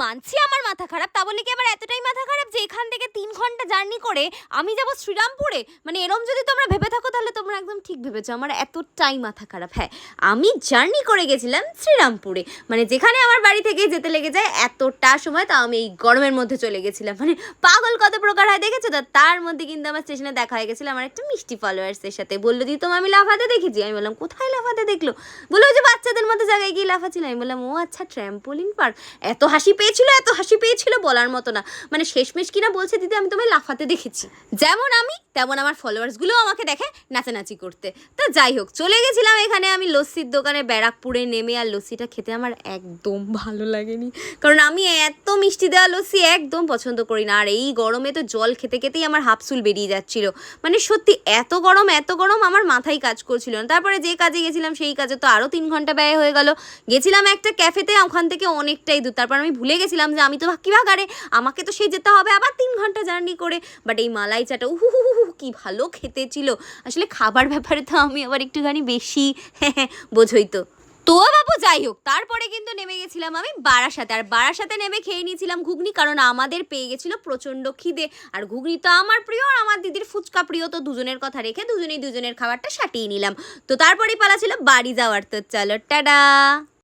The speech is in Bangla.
মানছি আমার মাথা খারাপ, তা বলে কি আবার এতটাই মাথা খারাপ যে এখান থেকে 3 ঘন্টা জার্নি করে আমি যাব শ্রীরামপুরে? মানে এরম যদি তোমরা ভেবে থাকো তাহলে তোমরা একদম ঠিক ভেবেছো, আমার এতটাই মাথা খারাপ। হ্যাঁ, আমি জার্নি করে গেছিলাম শ্রীরামপুরে, মানে যেখানে আমার বাড়ি থেকে যেতে লেগে যায় এতটা সময়, তা আমি এই গরমের মধ্যে চলে গেছিলাম। মানে পাগল কত প্রকার হয় দেখেছো তো? তার মধ্যে কিন্তু আমার স্টেশনে দেখা হয়ে গেছিলো আমার একটা মিষ্টি ফলোয়ার্সের সাথে। বললো দি তোমার আমি লাফাতে দেখেছি। আমি বললাম কোথায় লাফাতে দেখলো? বললো ওই যে বাচ্চাদের মতো জায়গায় গিয়ে লাফাচ্ছিল। আমি বললাম ও আচ্ছা, ট্র্যাম্পোলিন পার্ক। এত হাসি পেয়েছিল বলার মতো না। মানে শেষমেশ কিনা বলছে দিদি আমি তোমায় লাফাতে দেখেছি। যেমন আমি তেমন আমার ফলোয়ার্সগুলো আমাকে দেখে নাচানাচি করতে। তা যাই হোক, চলে গেছিলাম এখানে আমি লস্যির দোকানে ব্যারাকপুরে নেমে। আর লস্যিটা খেতে আমার একদম ভালো লাগেনি, কারণ আমি এত মিষ্টি দেওয়া লস্যি একদম পছন্দ করি না। আর এই গরমে তো জল খেতে খেতেই আমার হাফসুল বেরিয়ে যাচ্ছিল। মানে সত্যি এত গরম আমার মাথায় কাজ করছিল না। তারপরে যে কাজে গেছিলাম সেই কাজে তো আরও 3 ঘন্টা ব্যয় হয়ে গেল। গেছিলাম একটা ক্যাফেতে, ওখান থেকে অনেকটাই দূর। তারপর আমি ভুলে গেছিলাম যে আমি তো ভাগারে আমাকে তো সেই যেতে হবে আবার 3 ঘন্টা জার্নি করে। বাট এই মালাই চাটা কি ভালো খেতে ছিল। আসলে খাবার ব্যাপারে তো আমি আবার একটুখানি বেশি বোঝই তো। তো বাবু যাই হোক, তারপরে কিন্তু নেমে গেছিলাম আমি বারাসাতে। আর বারাসাতে নেমে খেয়ে নিয়েছিলাম ঘুগনি, কারণ আমাদের পেয়ে গেছিলো প্রচণ্ড খিদে। আর ঘুগনি তো আমার প্রিয় আর আমার দিদির ফুচকা প্রিয়, তো দুজনের কথা রেখে দুজনেই দুজনের খাবারটা সাটিয়ে নিলাম। তো তারপরেই পালা ছিল বাড়ি যাওয়ার। তো চলো টাটা।